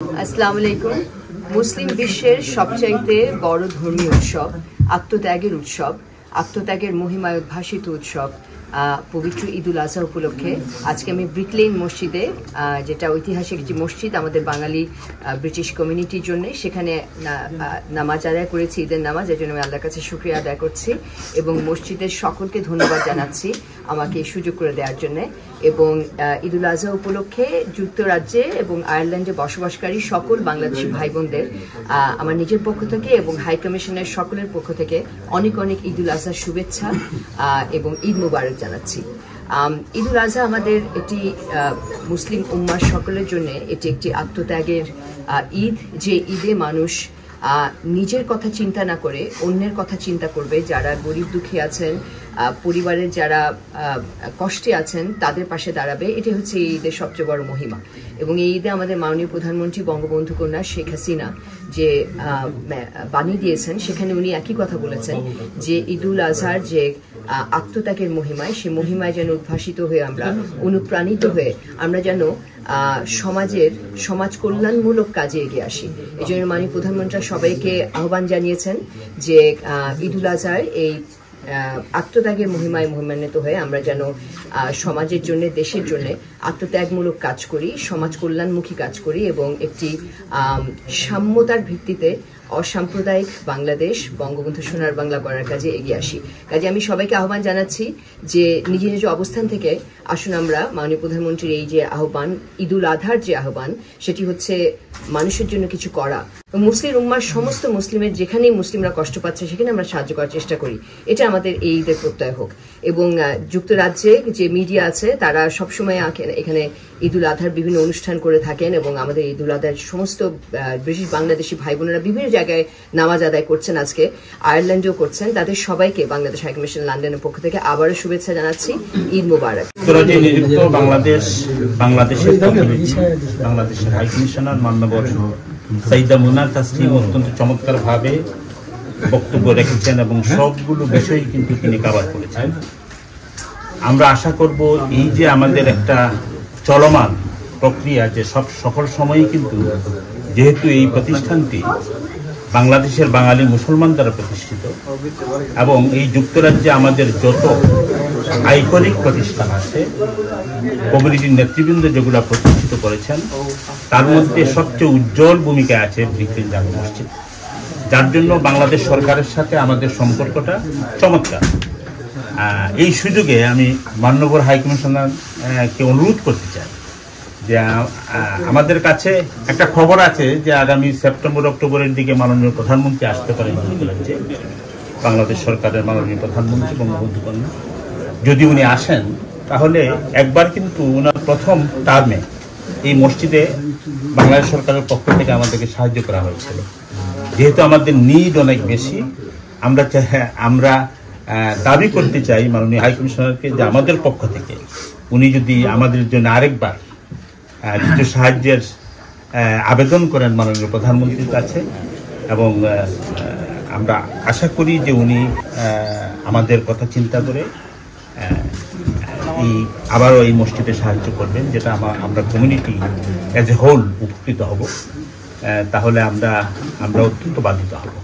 আসসালামু আলাইকুম। মুসলিম বিশ্বের সবচাইতে বড় ধর্মীয় উৎসব, আত্মত্যাগের উৎসব, আত্মত্যাগের মহিমায় উদ্ভাসিত উৎসব পবিত্র ঈদুল আজহা উপলক্ষে আজকে আমি ব্রিক লেন মসজিদে, যেটা ঐতিহাসিক একটি মসজিদ আমাদের বাঙালি ব্রিটিশ কমিউনিটির জন্য, সেখানে নামাজ আদায় করেছি, ঈদের নামাজ। এর জন্য আমি আল্লাহর কাছে শুকরিয়া আদায় করছি এবং মসজিদের সকলকে ধন্যবাদ জানাচ্ছি আমাকে এই সুযোগ করে দেওয়ার জন্য। এবং ঈদুল আজহা উপলক্ষে যুক্তরাজ্যে এবং আয়ারল্যান্ডে বসবাসকারী সকল বাংলাদেশি ভাই বোনদের আমার নিজের পক্ষ থেকে এবং হাই কমিশনের সকলের পক্ষ থেকে অনেক অনেক ঈদুল আজহার শুভেচ্ছা এবং ঈদ মুবারক জানাচ্ছি। ঈদুল আজহা আমাদের এটি মুসলিম উম্মার সকলের জন্য এটি একটি আত্মত্যাগের ঈদ, যে ঈদে মানুষ নিজের কথা চিন্তা না করে অন্যের কথা চিন্তা করবে। যারা গরিব দুঃখী আছেন, পরিবারের যারা কষ্টে আছেন, তাদের পাশে দাঁড়াবে। এটি হচ্ছে এই ঈদের সবচেয়ে বড় মহিমা। এবং এই ঈদে আমাদের মাননীয় প্রধানমন্ত্রী বঙ্গবন্ধু কন্যা শেখ হাসিনা যে বাণী দিয়েছেন, সেখানে উনি একই কথা বলেছেন যে ঈদুল আজহার যে আত্মত্যাগের মহিমায়, সে মহিমায় যেন উদ্ভাসিত হয়ে আমরা অনুপ্রাণিত হয়ে আমরা যেন সমাজ কল্যাণমূলক কাজে এগিয়ে আসি। এই জন্য মাননীয় প্রধানমন্ত্রী সবাইকে আহ্বান জানিয়েছেন যে ঈদুল আজহার এই আত্মত্যাগের মহিমায় মহিমান্বিত হয়ে আমরা যেন সমাজের জন্য, দেশের জন্য আত্মত্যাগমূলক কাজ করি, সমাজ কল্যাণমুখী কাজ করি এবং একটি সাম্যতার ভিত্তিতে অসাম্প্রদায়িক বাংলাদেশ, বঙ্গবন্ধু সোনার বাংলা করার কাজে এগিয়ে আসি। কাজে আমি সবাইকে আহ্বান জানাচ্ছি যে নিজ নিজ অবস্থান থেকে আসুন আমরা মাননীয় প্রধানমন্ত্রীর এই যে আহ্বান, ঈদুল আজহার যে আহ্বান, সেটি হচ্ছে মানুষের জন্য কিছু করা। মুসলিম উম্মার সমস্ত মুসলিমের যেখানেই মুসলিমরা কষ্ট পাচ্ছে সেখানে আমরা সাহায্য করার চেষ্টা করি। এটা আমাদের এই ঈদের প্রত্যয় হোক। এবং যুক্তরাজ্যে যে মিডিয়া আছে তারা সবসময় এখানে ঈদুল আজহার বিভিন্ন অনুষ্ঠান করে থাকেন এবং আমাদের ঈদুল আজহার সমস্ত ব্রিটিশ বাংলাদেশি ভাই বোনেরা বিভিন্ন জায়গায় নামাজ আদায় করছেন, আজকে আয়ারল্যান্ডেও করছেন। তাদের সবাইকে বাংলাদেশ হাই কমিশন লন্ডনের পক্ষ থেকে আবারও শুভেচ্ছা জানাচ্ছি। ঈদ মোবারক। বাংলাদেশের হাই কমিশনার মান্যবর সাইদা মুনা তাসলিম অত্যন্ত চমৎকার ভাবে বক্তব্য রেখেছেন এবং সবগুলো বিষয় কিন্তু তিনি কভার করেছেন। আমরা আশা করব এই যে আমাদের একটা চলমান প্রক্রিয়া, যে সকল সময়ই কিন্তু যেহেতু এই প্রতিষ্ঠানটি বাংলাদেশের বাঙালি মুসলমান দ্বারা প্রতিষ্ঠিত এবং এই যুক্তরাজ্যে আমাদের যত আইকনিক প্রতিষ্ঠান আছে, কমিউনিটির নেতৃবৃন্দ যেগুলো প্রতিষ্ঠিত করেছেন, তার মধ্যে সবচেয়ে উজ্জ্বল ভূমিকা আছে ব্রিক লেন জামে মসজিদ, যার জন্য বাংলাদেশ সরকারের সাথে আমাদের সম্পর্কটা চমৎকার। এই সুযোগে আমি মাননীয় হাই কমিশনারকে অনুরোধ করতে চাই যে আমাদের কাছে একটা খবর আছে যে আগামী সেপ্টেম্বর অক্টোবরের দিকে মাননীয় প্রধানমন্ত্রী আসতে পারেন যুক্তরাজ্যে। বাংলাদেশ সরকারের মাননীয় প্রধানমন্ত্রী বঙ্গবন্ধু কন্যা যদি উনি আসেন, তাহলে একবার কিন্তু ওনার প্রথম টার্মে এই মসজিদে বাংলাদেশ সরকারের পক্ষ থেকে আমাদেরকে সাহায্য করা হয়েছিল। যেহেতু আমাদের নিড অনেক বেশি, আমরা দাবি করতে চাই মাননীয় হাই কমিশনারকে যে আমাদের পক্ষ থেকে উনি যদি আমাদের জন্য আরেকবার কিছু সাহায্যের আবেদন করেন মাননীয় প্রধানমন্ত্রীর কাছে, এবং আমরা আশা করি যে উনি আমাদের কথা চিন্তা করে আবারও এই মসজিদে সাহায্য করবেন, যেটা আমরা কমিউনিটি অ্যাজ এ হোল উপকৃত হব। তাহলে আমরা অত্যন্ত বাধিত হব।